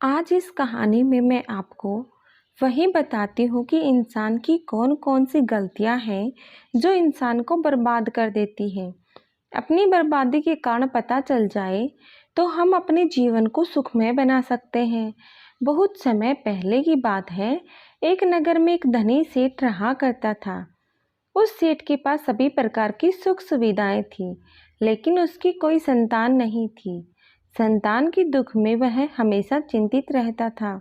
आज इस कहानी में मैं आपको वही बताती हूँ कि इंसान की कौन कौन सी गलतियाँ हैं जो इंसान को बर्बाद कर देती हैं। अपनी बर्बादी के कारण पता चल जाए तो हम अपने जीवन को सुखमय बना सकते हैं। बहुत समय पहले की बात है। एक नगर में एक धनी सेठ रहा करता था। उस सेठ के पास सभी प्रकार की सुख सुविधाएं थी, लेकिन उसकी कोई संतान नहीं थी। संतान के दुख में वह हमेशा चिंतित रहता था।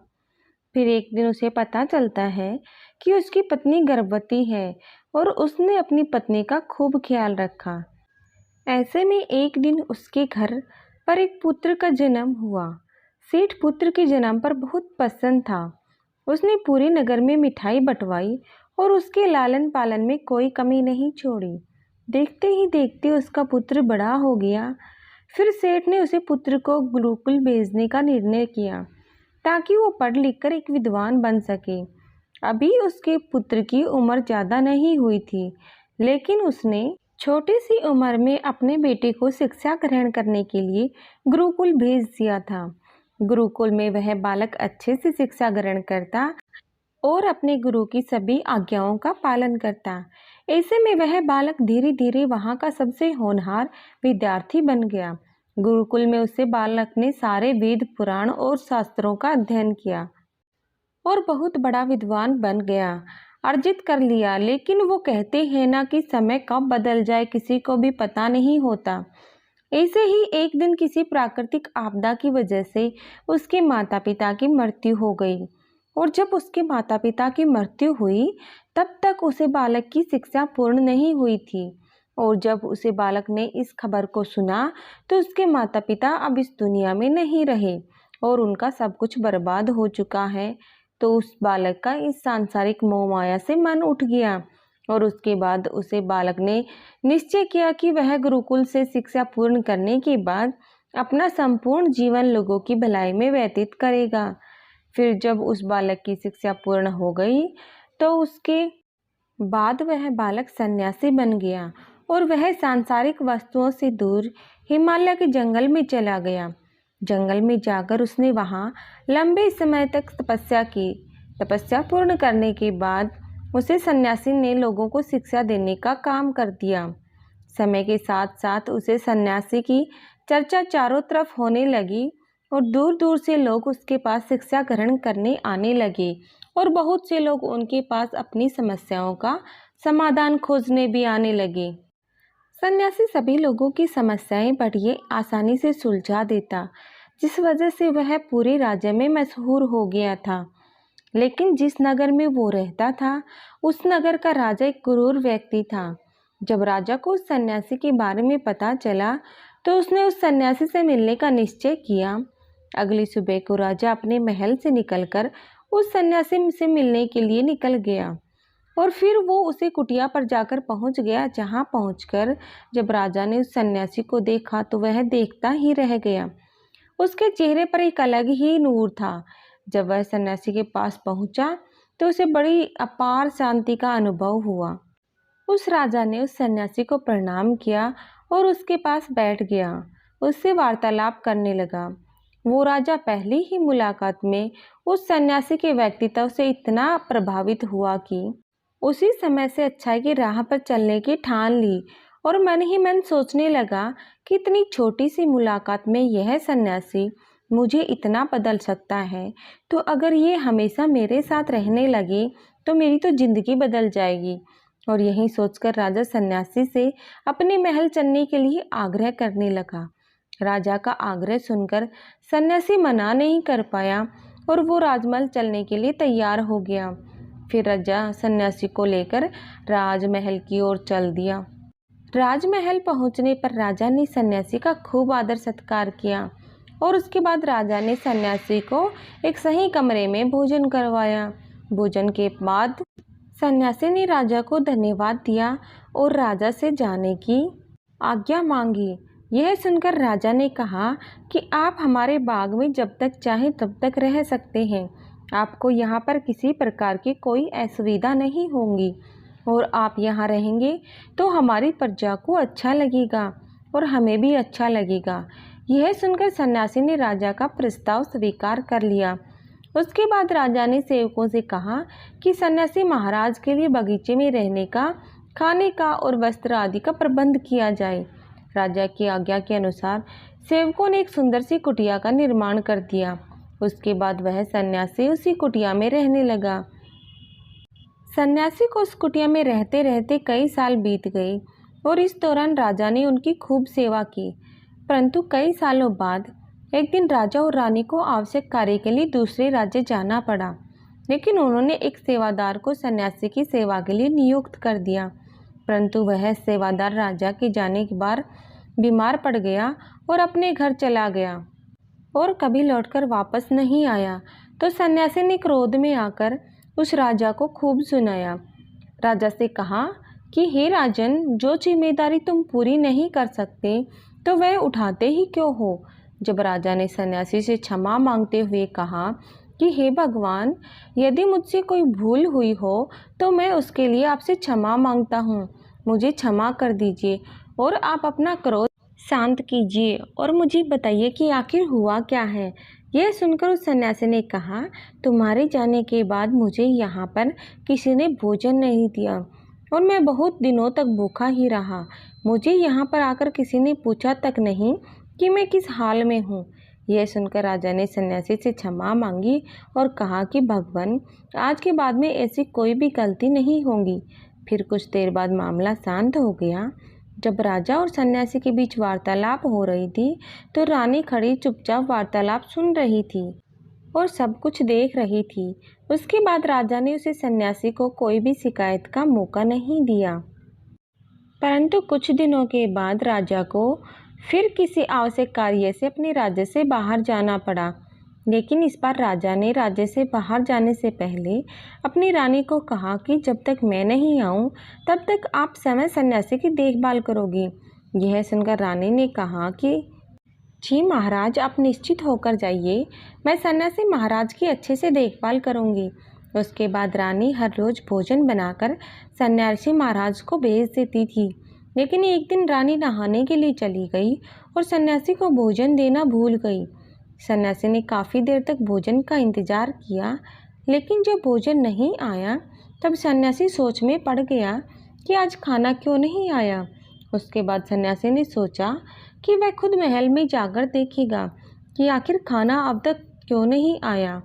फिर एक दिन उसे पता चलता है कि उसकी पत्नी गर्भवती है और उसने अपनी पत्नी का खूब ख्याल रखा। ऐसे में एक दिन उसके घर पर एक पुत्र का जन्म हुआ। सेठ पुत्र के जन्म पर बहुत प्रसन्न था। उसने पूरे नगर में मिठाई बंटवाई और उसके लालन पालन में कोई कमी नहीं छोड़ी। देखते ही देखते उसका पुत्र बड़ा हो गया। फिर सेठ ने उसे पुत्र को गुरुकुल भेजने का निर्णय किया ताकि वो पढ़ लिख कर एक विद्वान बन सके। अभी उसके पुत्र की उम्र ज़्यादा नहीं हुई थी, लेकिन उसने छोटी सी उम्र में अपने बेटे को शिक्षा ग्रहण करने के लिए गुरुकुल भेज दिया था। गुरुकुल में वह बालक अच्छे से शिक्षा ग्रहण करता और अपने गुरु की सभी आज्ञाओं का पालन करता। ऐसे में वह बालक धीरे धीरे वहाँ का सबसे होनहार विद्यार्थी बन गया। गुरुकुल में उसे बालक ने सारे वेद पुराण और शास्त्रों का अध्ययन किया और बहुत बड़ा विद्वान बन गया, अर्जित कर लिया। लेकिन वो कहते हैं ना कि समय कब बदल जाए किसी को भी पता नहीं होता। ऐसे ही एक दिन किसी प्राकृतिक आपदा की वजह से उसके माता पिता की मृत्यु हो गई। और जब उसके माता पिता की मृत्यु हुई तब तक उसे बालक की शिक्षा पूर्ण नहीं हुई थी। और जब उसे बालक ने इस खबर को सुना तो उसके माता पिता अब इस दुनिया में नहीं रहे और उनका सब कुछ बर्बाद हो चुका है। तो उस बालक का इस सांसारिक मोह माया से मन उठ गया और उसके बाद उसे बालक ने निश्चय किया कि वह गुरुकुल से शिक्षा पूर्ण करने के बाद अपना संपूर्ण जीवन लोगों की भलाई में व्यतीत करेगा। फिर जब उस बालक की शिक्षा पूर्ण हो गई तो उसके बाद वह बालक सन्यासी बन गया और वह सांसारिक वस्तुओं से दूर हिमालय के जंगल में चला गया। जंगल में जाकर उसने वहाँ लंबे समय तक तपस्या की। तपस्या पूर्ण करने के बाद उसे सन्यासी ने लोगों को शिक्षा देने का काम कर दिया। समय के साथ साथ उसे सन्यासी की चर्चा चारों तरफ होने लगी और दूर दूर से लोग उसके पास शिक्षा ग्रहण करने आने लगे और बहुत से लोग उनके पास अपनी समस्याओं का समाधान खोजने भी आने लगे। सन्यासी सभी लोगों की समस्याएं बड़ी आसानी से सुलझा देता, जिस वजह से वह पूरे राज्य में मशहूर हो गया था। लेकिन जिस नगर में वो रहता था उस नगर का राजा एक क्रूर व्यक्ति था। जब राजा को उस सन्यासी के बारे में पता चला तो उसने उस सन्यासी से मिलने का निश्चय किया। अगली सुबह को राजा अपने महल से निकलकर उस सन्यासी से मिलने के लिए निकल गया और फिर वो उसे कुटिया पर जाकर पहुंच गया। जहां पहुंचकर जब राजा ने उस सन्यासी को देखा तो वह देखता ही रह गया। उसके चेहरे पर एक अलग ही नूर था। जब वह सन्यासी के पास पहुंचा तो उसे बड़ी अपार शांति का अनुभव हुआ। उस राजा ने उस सन्यासी को प्रणाम किया और उसके पास बैठ गया। उससे वार्तालाप करने लगा। वो राजा पहली ही मुलाकात में उस सन्यासी के व्यक्तित्व से इतना प्रभावित हुआ कि उसी समय से अच्छाई की राह पर चलने की ठान ली और मन ही मन सोचने लगा कि इतनी छोटी सी मुलाकात में यह सन्यासी मुझे इतना बदल सकता है, तो अगर ये हमेशा मेरे साथ रहने लगे तो मेरी तो जिंदगी बदल जाएगी। और यही सोचकर राजा सन्यासी से अपने महल चलने के लिए आग्रह करने लगा। राजा का आग्रह सुनकर सन्यासी मना नहीं कर पाया और वो राजमहल चलने के लिए तैयार हो गया। फिर राजा सन्यासी को लेकर राजमहल की ओर चल दिया। राजमहल पहुंचने पर राजा ने सन्यासी का खूब आदर सत्कार किया और उसके बाद राजा ने सन्यासी को एक सही कमरे में भोजन करवाया। भोजन के बाद सन्यासी ने राजा को धन्यवाद दिया और राजा से जाने की आज्ञा मांगी। यह सुनकर राजा ने कहा कि आप हमारे बाग में जब तक चाहें तब तक रह सकते हैं। आपको यहाँ पर किसी प्रकार की कोई असुविधा नहीं होगी और आप यहाँ रहेंगे तो हमारी प्रजा को अच्छा लगेगा और हमें भी अच्छा लगेगा। यह सुनकर सन्यासी ने राजा का प्रस्ताव स्वीकार कर लिया। उसके बाद राजा ने सेवकों से कहा कि सन्यासी महाराज के लिए बगीचे में रहने का, खाने का और वस्त्र आदि का प्रबंध किया जाए। राजा की आज्ञा के अनुसार सेवकों ने एक सुंदर सी कुटिया का निर्माण कर दिया। उसके बाद वह सन्यासी उसी कुटिया में रहने लगा। सन्यासी को उस कुटिया में रहते रहते कई साल बीत गए और इस दौरान राजा ने उनकी खूब सेवा की। परंतु कई सालों बाद एक दिन राजा और रानी को आवश्यक कार्य के लिए दूसरे राज्य जाना पड़ा, लेकिन उन्होंने एक सेवादार को सन्यासी की सेवा के लिए नियुक्त कर दिया। परंतु वह सेवादार राजा के जाने के बाद बीमार पड़ गया और अपने घर चला गया और कभी लौटकर वापस नहीं आया। तो सन्यासी ने क्रोध में आकर उस राजा को खूब सुनाया। राजा से कहा कि हे राजन, जो जिम्मेदारी तुम पूरी नहीं कर सकते तो वह उठाते ही क्यों हो। जब राजा ने सन्यासी से क्षमा मांगते हुए कहा कि हे भगवान, यदि मुझसे कोई भूल हुई हो तो मैं उसके लिए आपसे क्षमा मांगता हूँ, मुझे क्षमा कर दीजिए और आप अपना क्रोध शांत कीजिए और मुझे बताइए कि आखिर हुआ क्या है। यह सुनकर उस सन्यासी ने कहा, तुम्हारे जाने के बाद मुझे यहाँ पर किसी ने भोजन नहीं दिया और मैं बहुत दिनों तक भूखा ही रहा। मुझे यहाँ पर आकर किसी ने पूछा तक नहीं कि मैं किस हाल में हूँ। यह सुनकर राजा ने सन्यासी से क्षमा मांगी और कहा कि भगवान, आज के बाद में ऐसी कोई भी गलती नहीं होगी। फिर कुछ देर बाद मामला शांत हो गया। जब राजा और सन्यासी के बीच वार्तालाप हो रही थी तो रानी खड़ी चुपचाप वार्तालाप सुन रही थी और सब कुछ देख रही थी। उसके बाद राजा ने उसे सन्यासी को कोई भी शिकायत का मौका नहीं दिया। परंतु कुछ दिनों के बाद राजा को फिर किसी आवश्यक कार्य से अपने राज्य से बाहर जाना पड़ा, लेकिन इस बार राजा ने राज्य से बाहर जाने से पहले अपनी रानी को कहा कि जब तक मैं नहीं आऊँ तब तक आप समय सन्यासी की देखभाल करोगी। यह सुनकर रानी ने कहा कि जी महाराज, आप निश्चित होकर जाइए, मैं सन्यासी महाराज की अच्छे से देखभाल करूँगी। उसके बाद रानी हर रोज़ भोजन बनाकर सन्यासी महाराज को भेज देती थी। लेकिन एक दिन रानी नहाने के लिए चली गई और सन्यासी को भोजन देना भूल गई। सन्यासी ने काफ़ी देर तक भोजन का इंतज़ार किया, लेकिन जब भोजन नहीं आया तब सन्यासी सोच में पड़ गया कि आज खाना क्यों नहीं आया। उसके बाद सन्यासी ने सोचा कि वह खुद महल में जाकर देखेगा कि आखिर खाना अब तक क्यों नहीं आया।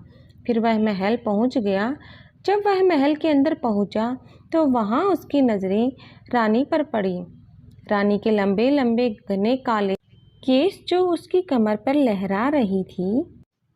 फिर वह महल पहुंच गया। जब वह महल के अंदर पहुंचा तो वहां उसकी नज़रें रानी पर पड़ी। रानी के लंबे लंबे घने काले केस जो उसकी कमर पर लहरा रही थी,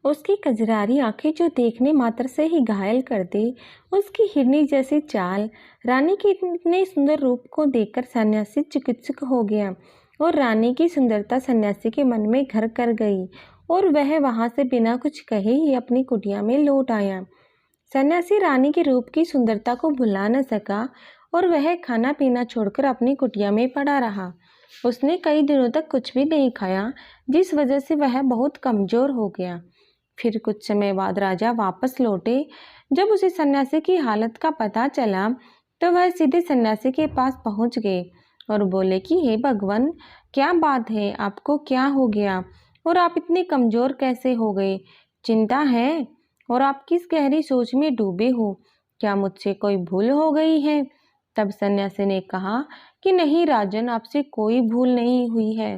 उसकी कजरारी आंखें जो देखने मात्र से ही घायल कर दे, उसकी हिरनी जैसी चाल, रानी के इतने सुंदर रूप को देखकर सन्यासी चिकित्सक हो गया और रानी की सुंदरता सन्यासी के मन में घर कर गई और वह वहां से बिना कुछ कहे ही अपनी कुटिया में लौट आया। सन्यासी रानी के रूप की सुंदरता को भुला न सका और वह खाना पीना छोड़कर अपनी कुटिया में पड़ा रहा। उसने कई दिनों तक कुछ भी नहीं खाया, जिस वजह से वह बहुत कमज़ोर हो गया। फिर कुछ समय बाद राजा वापस लौटे। जब उसे सन्यासी की हालत का पता चला तो वह सीधे सन्यासी के पास पहुंच गए और बोले कि हे भगवान, क्या बात है, आपको क्या हो गया और आप इतने कमज़ोर कैसे हो गए? चिंता है और आप किस गहरी सोच में डूबे हो? क्या मुझसे कोई भूल हो गई है? तब सन्यासी ने कहा कि नहीं राजन, आपसे कोई भूल नहीं हुई है।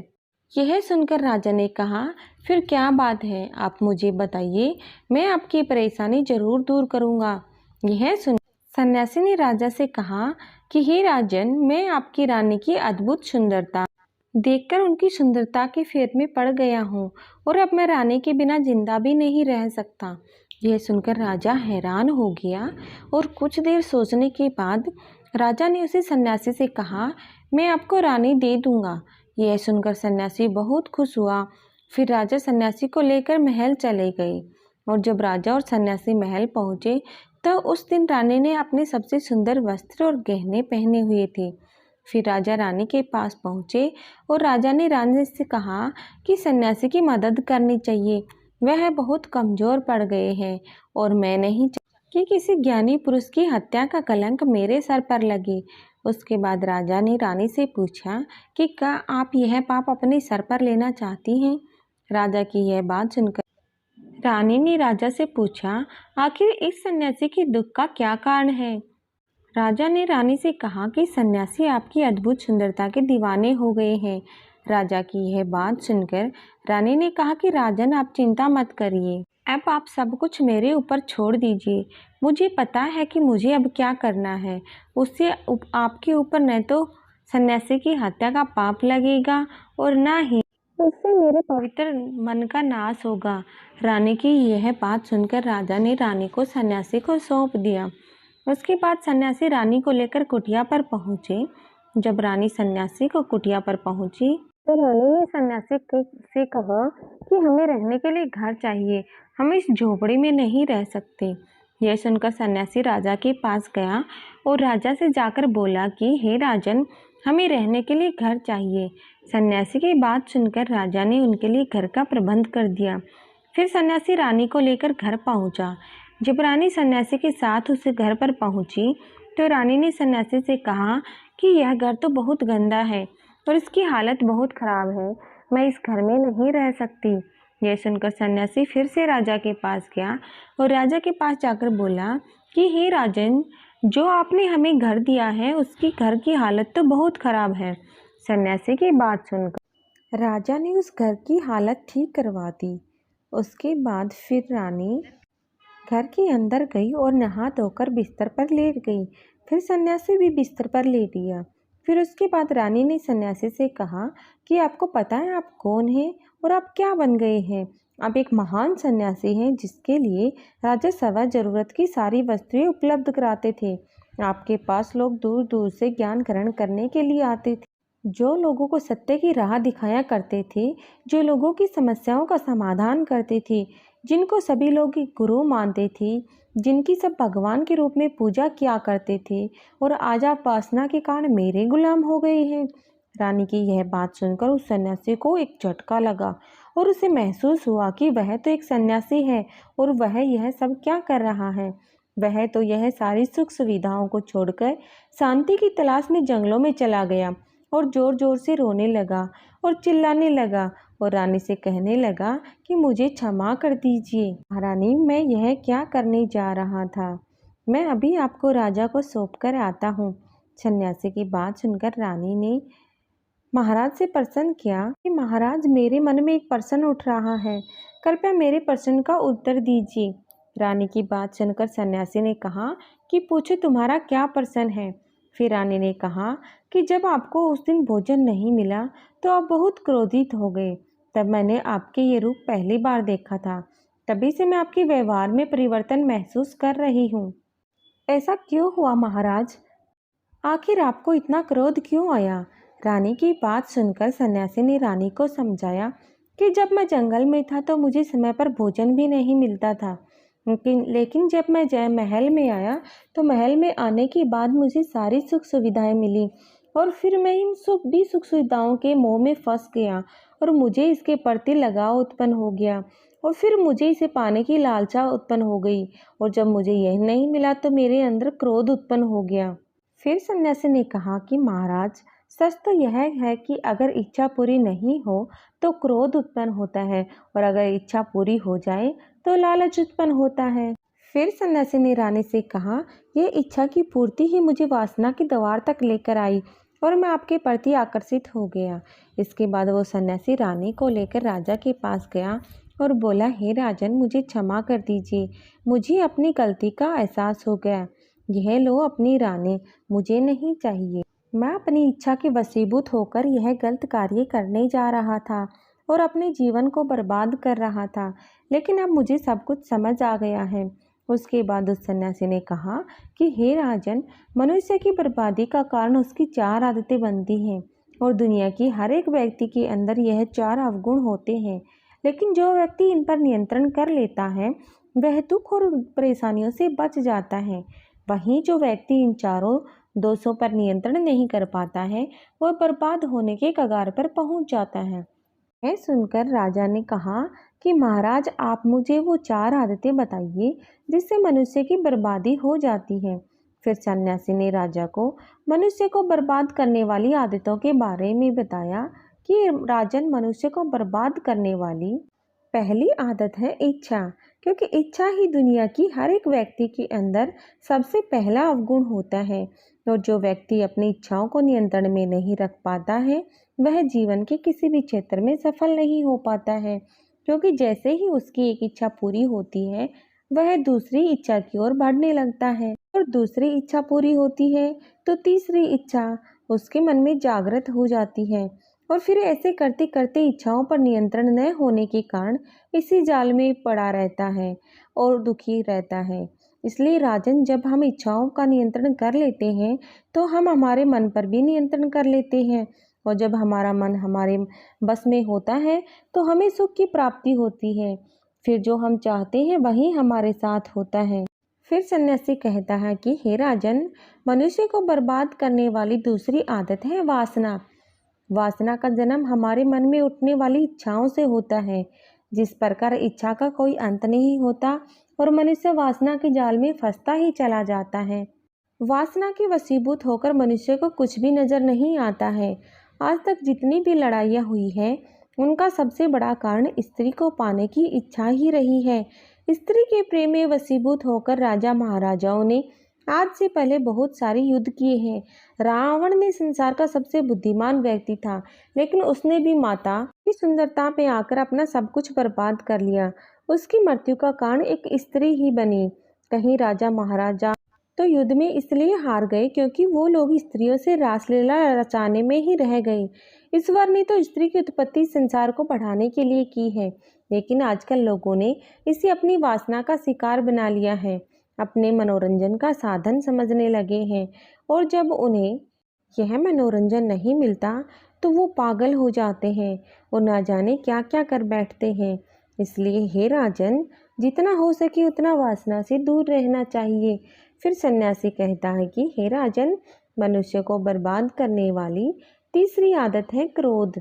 यह सुनकर राजा ने कहा, फिर क्या बात है, आप मुझे बताइए, मैं आपकी परेशानी जरूर दूर करूँगा। यह सुन सन्यासी ने राजा से कहा कि हे राजन, मैं आपकी रानी की अद्भुत सुंदरता देखकर उनकी सुंदरता के फेर में पड़ गया हूँ और अब मैं रानी के बिना जिंदा भी नहीं रह सकता। यह सुनकर राजा हैरान हो गया और कुछ देर सोचने के बाद राजा ने उसे सन्यासी से कहा, मैं आपको रानी दे दूंगा। यह सुनकर सन्यासी बहुत खुश हुआ। फिर राजा सन्यासी को लेकर महल चले गए और जब राजा और सन्यासी महल पहुँचे तो उस दिन रानी ने अपने सबसे सुंदर वस्त्र और गहने पहने हुए थे। फिर राजा रानी के पास पहुँचे और राजा ने रानी से कहा कि सन्यासी की मदद करनी चाहिए, वह बहुत कमज़ोर पड़ गए हैं और मैं नहीं चाहती कि किसी ज्ञानी पुरुष की हत्या का कलंक मेरे सर पर लगे। उसके बाद राजा ने रानी से पूछा कि क्या आप यह पाप अपने सर पर लेना चाहती हैं? राजा की यह बात सुनकर रानी ने राजा से पूछा, आखिर इस सन्यासी के दुख का क्या कारण है। राजा ने रानी से कहा कि सन्यासी आपकी अद्भुत सुंदरता के दीवाने हो गए हैं। राजा की यह बात सुनकर रानी ने कहा कि राजन, आप चिंता मत करिए, अब आप सब कुछ मेरे ऊपर छोड़ दीजिए। मुझे पता है कि मुझे अब क्या करना है। उससे आपके ऊपर न तो सन्यासी की हत्या का पाप लगेगा और न ही उससे मेरे पवित्र मन का नाश होगा। रानी की यह बात सुनकर राजा ने रानी को सन्यासी को सौंप दिया। उसके बाद सन्यासी रानी को लेकर कुटिया पर पहुंचे। जब रानी सन्यासी को कुटिया पर पहुंची तो रानी ने सन्यासी से कहा कि हमें रहने के लिए घर चाहिए, हम इस झोपड़ी में नहीं रह सकते। यह सुनकर सन्यासी राजा के पास गया और राजा से जाकर बोला कि हे राजन, हमें रहने के लिए घर चाहिए। सन्यासी की बात सुनकर राजा ने उनके लिए घर का प्रबंध कर दिया। फिर सन्यासी रानी को लेकर घर पहुंचा। जब रानी सन्यासी के साथ उस घर पर पहुंची तो रानी ने सन्यासी से कहा कि यह घर तो बहुत गंदा है और इसकी हालत बहुत ख़राब है, मैं इस घर में नहीं रह सकती। यह सुनकर सन्यासी फिर से राजा के पास गया और राजा के पास जाकर बोला कि हे राजन, जो आपने हमें घर दिया है उसकी घर की हालत तो बहुत ख़राब है। सन्यासी की बात सुनकर राजा ने उस घर की हालत ठीक करवा दी। उसके बाद फिर रानी घर के अंदर गई और नहा धोकर बिस्तर पर लेट गई। फिर सन्यासी भी बिस्तर पर लेट गया। फिर उसके बाद रानी ने सन्यासी से कहा कि आपको पता है आप कौन हैं और आप क्या बन गए हैं। आप एक महान सन्यासी हैं जिसके लिए राजा सवा जरूरत की सारी वस्तुएं उपलब्ध कराते थे। आपके पास लोग दूर दूर से ज्ञान ग्रहण करने के लिए आते थे, जो लोगों को सत्य की राह दिखाया करते थे, जो लोगों की समस्याओं का समाधान करते थे, जिनको सभी लोग एक गुरु मानते थे, जिनकी सब भगवान के रूप में पूजा किया करते थे, और आज आप वासना के कारण मेरे गुलाम हो गए हैं। रानी की यह बात सुनकर उस सन्यासी को एक झटका लगा और उसे महसूस हुआ कि वह तो एक सन्यासी है और वह यह सब क्या कर रहा है। वह तो यह सारी सुख सुविधाओं को छोड़कर शांति की तलाश में जंगलों में चला गया और जोर जोर से रोने लगा और चिल्लाने लगा और रानी से कहने लगा कि मुझे क्षमा कर दीजिए महारानी, मैं यह क्या करने जा रहा था। मैं अभी आपको राजा को सौंप कर आता हूँ। सन्यासी की बात सुनकर रानी ने महाराज से प्रश्न किया कि महाराज, मेरे मन में एक प्रश्न उठ रहा है, कृपया मेरे प्रश्न का उत्तर दीजिए। रानी की बात सुनकर सन्यासी ने कहा कि पूछो, तुम्हारा क्या प्रश्न है। फिर रानी ने कहा कि जब आपको उस दिन भोजन नहीं मिला तो आप बहुत क्रोधित हो गए। तब मैंने आपके ये रूप पहली बार देखा था, तभी से मैं आपके व्यवहार में परिवर्तन महसूस कर रही हूँ। ऐसा क्यों हुआ महाराज? आखिर आपको इतना क्रोध क्यों आया? रानी की बात सुनकर सन्यासी ने रानी को समझाया कि जब मैं जंगल में था तो मुझे समय पर भोजन भी नहीं मिलता था, लेकिन जब मैं जय महल में आया तो महल में आने के बाद मुझे सारी सुख सुविधाएं मिली और फिर मैं इन सुख सुविधाओं के मोह में फंस गया और मुझे इसके प्रति लगाव उत्पन्न हो गया और फिर मुझे इसे पाने की लालसा उत्पन्न हो गई और जब मुझे यह नहीं मिला तो मेरे अंदर क्रोध उत्पन्न हो गया। फिर सन्यासी ने कहा कि महाराज, सच तो यह है कि अगर इच्छा पूरी नहीं हो तो क्रोध उत्पन्न होता है और अगर इच्छा पूरी हो जाए तो लालच उत्पन्न होता है। फिर सन्यासी ने रानी से कहा, यह इच्छा की पूर्ति ही मुझे वासना की द्वार तक लेकर आई और मैं आपके प्रति आकर्षित हो गया। इसके बाद वो सन्यासी रानी को लेकर राजा के पास गया और बोला, हे राजन, मुझे क्षमा कर दीजिए, मुझे अपनी गलती का एहसास हो गया। यह लो अपनी रानी, मुझे नहीं चाहिए। मैं अपनी इच्छा के वशीभूत होकर यह गलत कार्य करने जा रहा था और अपने जीवन को बर्बाद कर रहा था, लेकिन अब मुझे सब कुछ समझ आ गया है। उसके बाद उस सन्यासी ने कहा कि हे राजन, मनुष्य की बर्बादी का कारण उसकी 4 आदतें बनती हैं और दुनिया की हर एक व्यक्ति के अंदर यह 4 अवगुण होते हैं, लेकिन जो व्यक्ति इन पर नियंत्रण कर लेता है वह दुख और परेशानियों से बच जाता है। वहीं जो व्यक्ति इन चारों दोषों पर नियंत्रण नहीं कर पाता है वह बर्बाद होने के कगार पर पहुंच जाता है। यह सुनकर राजा ने कहा कि महाराज, आप मुझे वो 4 आदतें बताइए जिससे मनुष्य की बर्बादी हो जाती है। फिर सन्यासी ने राजा को मनुष्य को बर्बाद करने वाली आदतों के बारे में बताया कि राजन मनुष्य को बर्बाद करने वाली पहली आदत है इच्छा, क्योंकि इच्छा ही दुनिया की हर एक व्यक्ति के अंदर सबसे पहला अवगुण होता है। और जो व्यक्ति अपनी इच्छाओं को नियंत्रण में नहीं रख पाता है वह जीवन के किसी भी क्षेत्र में सफल नहीं हो पाता है, क्योंकि जैसे ही उसकी एक इच्छा पूरी होती है वह दूसरी इच्छा की ओर बढ़ने लगता है, और दूसरी इच्छा पूरी होती है तो तीसरी इच्छा उसके मन में जागृत हो जाती है, और फिर ऐसे करते करते इच्छाओं पर नियंत्रण न होने के कारण इसी जाल में पड़ा रहता है और दुखी रहता है। इसलिए राजन, जब हम इच्छाओं का नियंत्रण कर लेते हैं तो हम हमारे मन पर भी नियंत्रण कर लेते हैं, और जब हमारा मन हमारे बस में होता है तो हमें सुख की प्राप्ति होती है। फिर जो हम चाहते हैं वही हमारे साथ होता है। फिर सन्यासी कहता है कि हे राजन, मनुष्य को बर्बाद करने वाली दूसरी आदत है वासना। वासना का जन्म हमारे मन में उठने वाली इच्छाओं से होता है। जिस प्रकार इच्छा का कोई अंत नहीं होता और मनुष्य वासना के जाल में फंसता ही चला जाता है। वासना के वशीभूत होकर मनुष्य को कुछ भी नजर नहीं आता है। आज तक जितनी भी लड़ाइयाँ हुई है उनका सबसे बड़ा कारण स्त्री को पाने की इच्छा ही रही है। स्त्री के प्रेम में वशीभूत होकर राजा महाराजाओं ने आज से पहले बहुत सारे युद्ध किए हैं। रावण ने संसार का सबसे बुद्धिमान व्यक्ति था, लेकिन उसने भी माता की सुंदरता में आकर अपना सब कुछ बर्बाद कर लिया। उसकी मृत्यु का कारण एक स्त्री ही बनी। कहीं राजा महाराजा तो युद्ध में इसलिए हार गए क्योंकि वो लोग स्त्रियों से रासलीला रचाने में ही रह गए। ईश्वर ने तो स्त्री की उत्पत्ति संसार को बढ़ाने के लिए की है, लेकिन आजकल लोगों ने इसे अपनी वासना का शिकार बना लिया है, अपने मनोरंजन का साधन समझने लगे हैं। और जब उन्हें यह मनोरंजन नहीं मिलता तो वो पागल हो जाते हैं और ना जाने क्या क्या कर बैठते हैं। इसलिए हे राजन, जितना हो सके उतना वासना से दूर रहना चाहिए। फिर सन्यासी कहता है कि हे राजन, मनुष्य को बर्बाद करने वाली तीसरी आदत है क्रोध,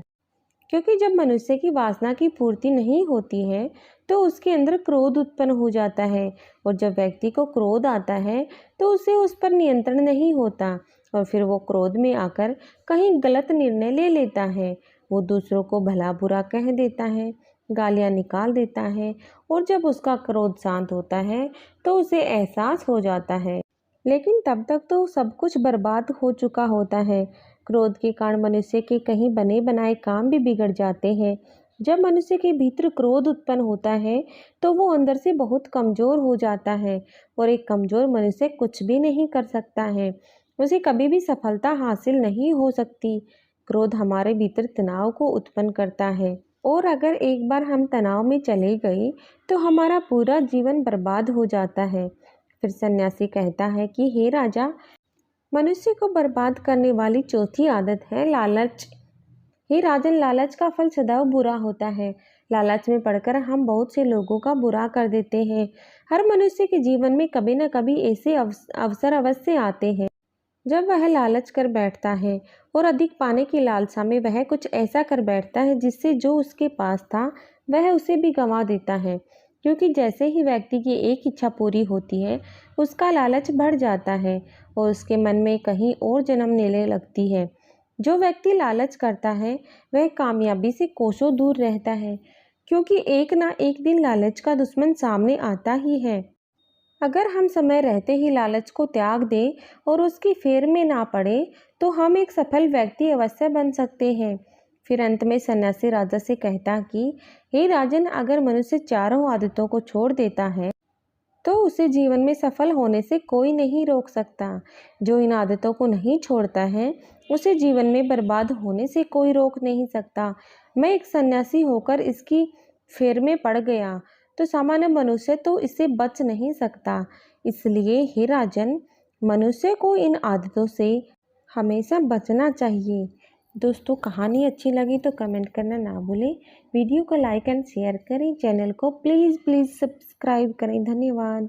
क्योंकि जब मनुष्य की वासना की पूर्ति नहीं होती है तो उसके अंदर क्रोध उत्पन्न हो जाता है, और जब व्यक्ति को क्रोध आता है तो उसे उस पर नियंत्रण नहीं होता, और फिर वो क्रोध में आकर कहीं गलत निर्णय ले लेता है। वो दूसरों को भला बुरा कह देता है, गालियाँ निकाल देता है, और जब उसका क्रोध शांत होता है तो उसे एहसास हो जाता है, लेकिन तब तक तो सब कुछ बर्बाद हो चुका होता है। क्रोध के कारण मनुष्य के कहीं बने बनाए काम भी बिगड़ जाते हैं। जब मनुष्य के भीतर क्रोध उत्पन्न होता है तो वो अंदर से बहुत कमज़ोर हो जाता है, और एक कमज़ोर मनुष्य कुछ भी नहीं कर सकता है, उसे कभी भी सफलता हासिल नहीं हो सकती। क्रोध हमारे भीतर तनाव को उत्पन्न करता है, और अगर एक बार हम तनाव में चले गए तो हमारा पूरा जीवन बर्बाद हो जाता है। फिर सन्यासी कहता है कि हे राजा, मनुष्य को बर्बाद करने वाली चौथी आदत है लालच। हे राजन, लालच का फल सदैव बुरा होता है। लालच में पड़कर हम बहुत से लोगों का बुरा कर देते हैं। हर मनुष्य के जीवन में कभी न कभी ऐसे अवसर अवश्य आते हैं जब वह लालच कर बैठता है, और अधिक पाने की लालसा में वह कुछ ऐसा कर बैठता है जिससे जो उसके पास था वह उसे भी गंवा देता है। क्योंकि जैसे ही व्यक्ति की एक इच्छा पूरी होती है उसका लालच बढ़ जाता है और उसके मन में कहीं और जन्म लेने लगती है। जो व्यक्ति लालच करता है वह कामयाबी से कोसों दूर रहता है, क्योंकि एक ना एक दिन लालच का दुश्मन सामने आता ही है। अगर हम समय रहते ही लालच को त्याग दें और उसकी फेर में ना पड़े तो हम एक सफल व्यक्ति अवश्य बन सकते हैं। फिर अंत में सन्यासी राजा से कहता कि हे राजन, अगर मनुष्य चारों आदतों को छोड़ देता है तो उसे जीवन में सफल होने से कोई नहीं रोक सकता। जो इन आदतों को नहीं छोड़ता है उसे जीवन में बर्बाद होने से कोई रोक नहीं सकता। मैं एक सन्यासी होकर इसकी फेर में पड़ गया तो सामान्य मनुष्य तो इससे बच नहीं सकता। इसलिए हे राजन, मनुष्य को इन आदतों से हमेशा बचना चाहिए। दोस्तों, कहानी अच्छी लगी तो कमेंट करना ना भूलें। वीडियो को लाइक एंड शेयर करें। चैनल को प्लीज़ सब्सक्राइब करें। धन्यवाद।